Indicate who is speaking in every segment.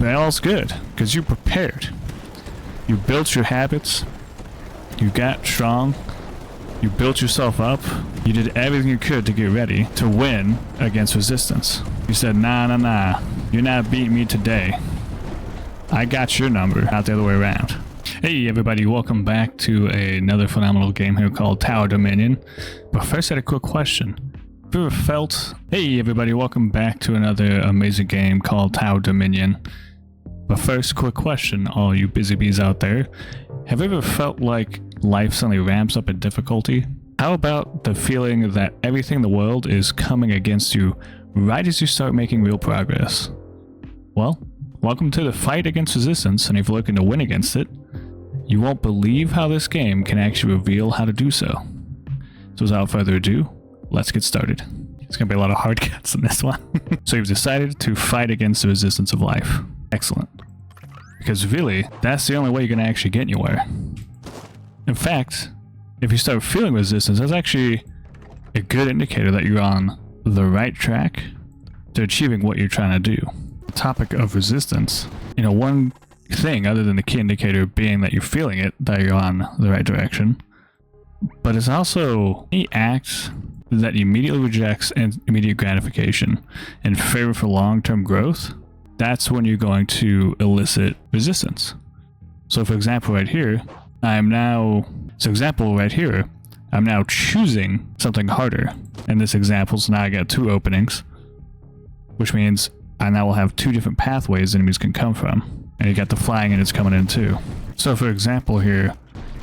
Speaker 1: But all's good, because you prepared. You built your habits. You got strong. You built yourself up. You did everything you could to get ready to win against resistance. You said, nah. You're not beating me today. I got your number, not the other way around. Hey everybody, welcome back to another phenomenal game here called Tower Dominion. But first I had a quick question. Have you ever felt... Hey everybody, welcome back to another amazing game called Tower Dominion. But first, quick question, all you busy bees out there. Have you ever felt like life suddenly ramps up in difficulty? How about the feeling that everything in the world is coming against you right as you start making real progress? Well, welcome to the fight against resistance, and if you're looking to win against it, you won't believe how this game can actually reveal how to do so. So without further ado, let's get started. It's going to be a lot of hard cuts in this one. So you've decided to fight against the resistance of life. Excellent. Because really, that's the only way you're going to actually get anywhere. In fact, if you start feeling resistance, that's actually a good indicator that you're on the right track to achieving what you're trying to do. The topic of resistance, one thing other than the key indicator being that you're feeling it, that you're on the right direction, but it's also any act that immediately rejects immediate gratification in favor for long-term growth. That's when you're going to elicit resistance. So for example right here, I'm now choosing something harder. In this example, so now I got two openings, which means I now will have two different pathways enemies can come from. And you got the flying and it's coming in too. So for example here,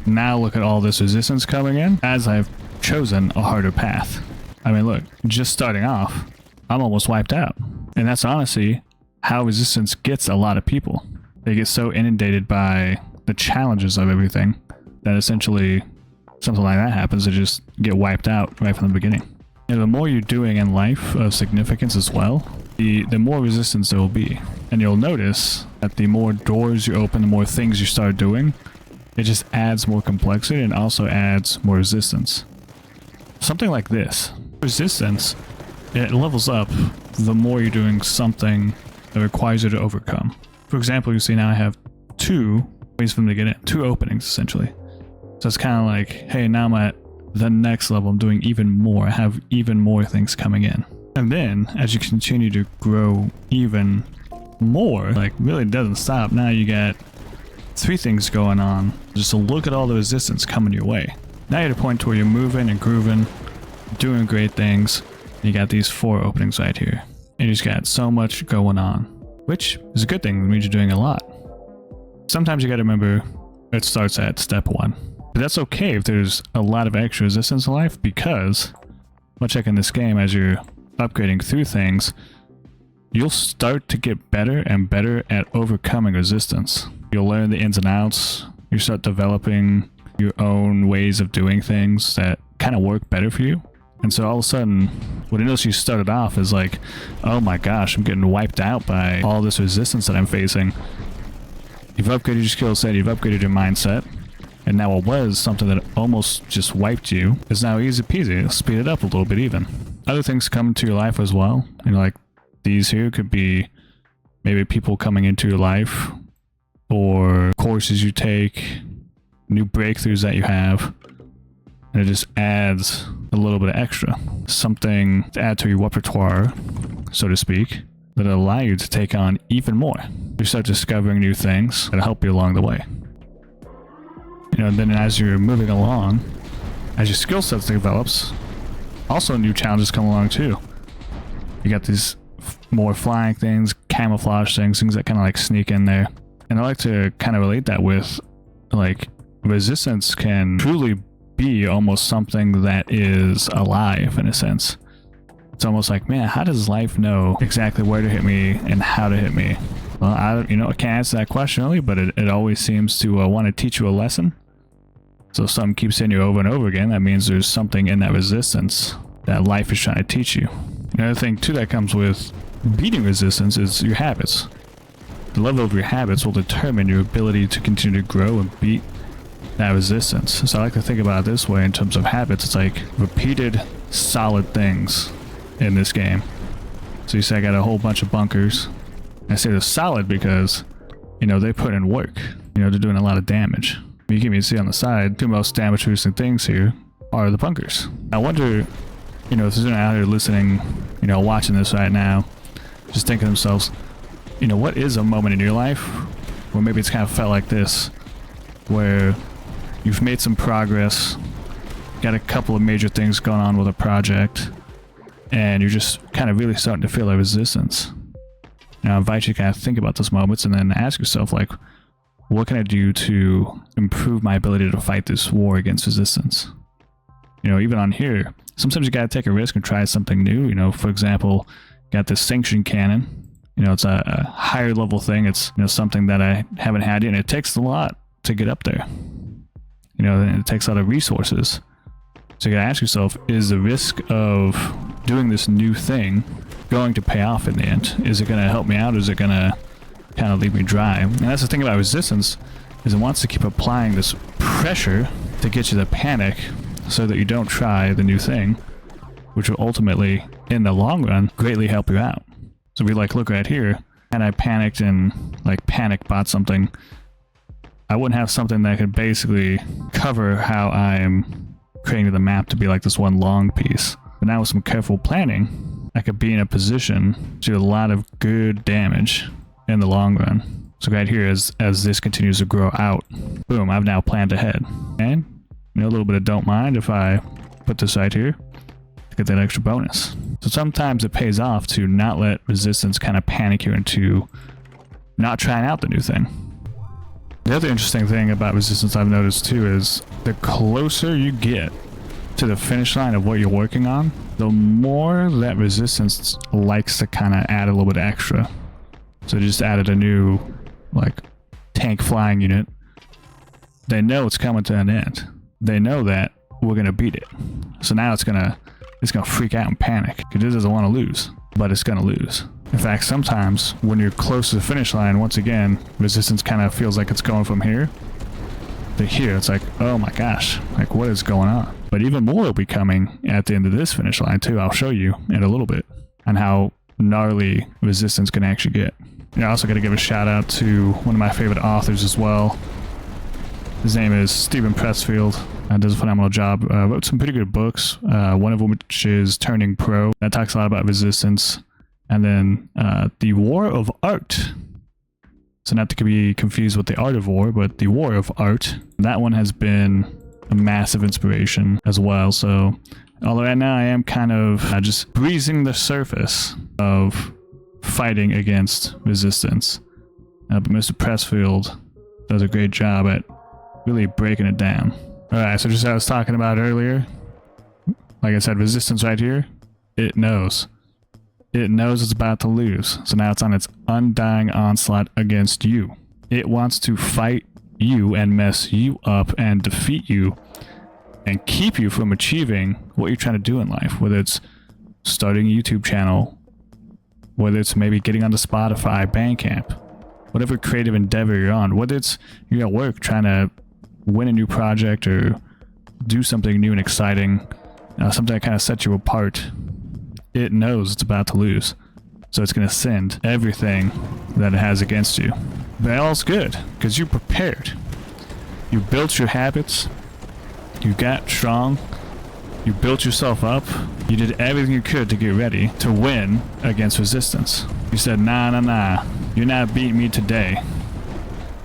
Speaker 1: now look at all this resistance coming in as I've chosen a harder path. I mean look, just starting off, I'm almost wiped out. And that's honestly how resistance gets a lot of people. They get so inundated by the challenges of everything that essentially something like that happens, they just get wiped out right from the beginning. And the more you're doing in life of significance as well, the more resistance there will be. And you'll notice that the more doors you open, the more things you start doing, it just adds more complexity and also adds more resistance. Something like this. Resistance, it levels up the more you're doing something that requires you to overcome. For example, you see now I have two ways for them to get in, two openings essentially. So it's kind of like, hey, now I'm at the next level, I'm doing even more, I have even more things coming in. And then as you continue to grow even more, like really it doesn't stop. Now you got three things going on. Just to look at all the resistance coming your way. Now you're at a point where you're moving and grooving, doing great things. You got these four openings right here. And you just got so much going on, which is a good thing. It means you're doing a lot. Sometimes you got to remember it starts at step one. But that's okay if there's a lot of extra resistance in life, because much like in this game, as you're upgrading through things, you'll start to get better and better at overcoming resistance. You'll learn the ins and outs. You start developing your own ways of doing things that kind of work better for you. And so all of a sudden, what initially started off is like, oh my gosh, I'm getting wiped out by all this resistance that I'm facing. You've upgraded your skill set, you've upgraded your mindset, and now what was something that almost just wiped you is now easy peasy. It'll speed it up a little bit even. Other things come into your life as well. Like these here could be maybe people coming into your life, or courses you take, new breakthroughs that you have. And it just adds a little bit of extra. Something to add to your repertoire, so to speak, that'll allow you to take on even more. You start discovering new things that'll help you along the way. Then as you're moving along, as your skill set develops, also new challenges come along too. You got these more flying things, camouflage things that kind of like sneak in there. And I like to kind of relate that with like resistance can truly be almost something that is alive in a sense. It's almost like, man, how does life know exactly where to hit me and how to hit me? Well, I can't answer that question really, but it always seems to want to teach you a lesson. So if something keeps hitting you over and over again, that means there's something in that resistance that life is trying to teach you. Another thing too that comes with beating resistance is your habits. The level of your habits will determine your ability to continue to grow and beat that resistance. So I like to think about it this way in terms of habits. It's like repeated solid things in this game. So you say I got a whole bunch of bunkers. I say they're solid because, you know, they put in work. You know, they're doing a lot of damage. You can even see on the side, two most damage producing things here are the bunkers. I wonder, you know, if there's anyone out here listening, you know, watching this right now, just thinking to themselves, you know, what is a moment in your life where maybe it's kind of felt like this, where you've made some progress, got a couple of major things going on with a project, and you're just kind of really starting to feel a resistance. And I invite you to kind of think about those moments and then ask yourself, like, what can I do to improve my ability to fight this war against resistance? You know, even on here, sometimes you gotta take a risk and try something new. You know, for example, got this sanction cannon. You know, it's a higher level thing. It's, you know, something that I haven't had yet, and it takes a lot to get up there. You know, it takes a lot of resources. So you gotta ask yourself, is the risk of doing this new thing going to pay off in the end? Is it gonna help me out, or is it gonna kind of leave me dry? And that's the thing about resistance, is it wants to keep applying this pressure to get you to panic so that you don't try the new thing, which will ultimately, in the long run, greatly help you out. So if we like look right here, and I panicked and like panic bought something, I wouldn't have something that could basically cover how I'm creating the map to be like this one long piece. But now with some careful planning, I could be in a position to do a lot of good damage in the long run. So right here, as this continues to grow out, boom, I've now planned ahead. And, you know, a little bit of don't mind if I put this right here to get that extra bonus. So sometimes it pays off to not let resistance kind of panic you into not trying out the new thing. The other interesting thing about resistance I've noticed too is the closer you get to the finish line of what you're working on, the more that resistance likes to kind of add a little bit extra. So they just added a new, like, tank flying unit. They know it's coming to an end. They know that we're gonna beat it. So now it's gonna freak out and panic because it doesn't want to lose, but it's gonna lose. In fact, sometimes when you're close to the finish line, once again, resistance kind of feels like it's going from here to here. It's like, oh my gosh, like what is going on? But even more will be coming at the end of this finish line too. I'll show you in a little bit on how gnarly resistance can actually get. I also got to give a shout out to one of my favorite authors as well. His name is Pressfield. Does a phenomenal job. Wrote some pretty good books. One of which is Turning Pro. That talks a lot about resistance. And then The War of Art. So not to be confused with The Art of War, but The War of Art. That one has been a massive inspiration as well. So although right now I am kind of just breezing the surface of fighting against resistance, but Mr. Pressfield does a great job at really breaking it down. Alright, so just as I was talking about earlier, like I said, resistance right here, it knows. It knows it's about to lose. So now it's on its undying onslaught against you. It wants to fight you and mess you up and defeat you and keep you from achieving what you're trying to do in life, whether it's starting a YouTube channel, whether it's maybe getting onto Spotify, Bandcamp, whatever creative endeavor you're on, whether it's you're at work trying to win a new project or do something new and exciting, something that kind of sets you apart. It knows it's about to lose, so it's going to send everything that it has against you. But all's good, because you prepared. You built your habits, you got strong, you built yourself up, you did everything you could to get ready to win against resistance. You said, nah, you're not beating me today.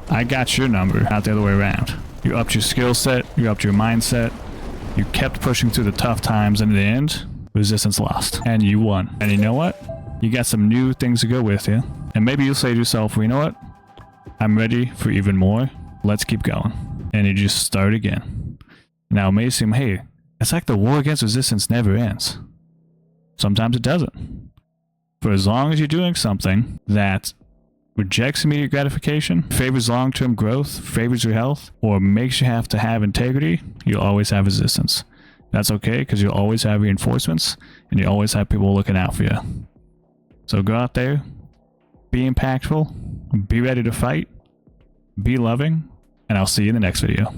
Speaker 1: I got your number, not the other way around. You upped your skill set, you upped your mindset, you kept pushing through the tough times, and in the end, resistance lost. And you won. And you know what? You got some new things to go with you. And maybe you'll say to yourself, well, you know what? I'm ready for even more. Let's keep going. And you just start again. Now it may seem, hey, it's like the war against resistance never ends. Sometimes it doesn't. For as long as you're doing something that rejects immediate gratification, favors long-term growth, favors your health, or makes you have to have integrity, you'll always have resistance. That's okay, because you'll always have reinforcements, and you always have people looking out for you. So go out there, be impactful, be ready to fight, be loving, and I'll see you in the next video.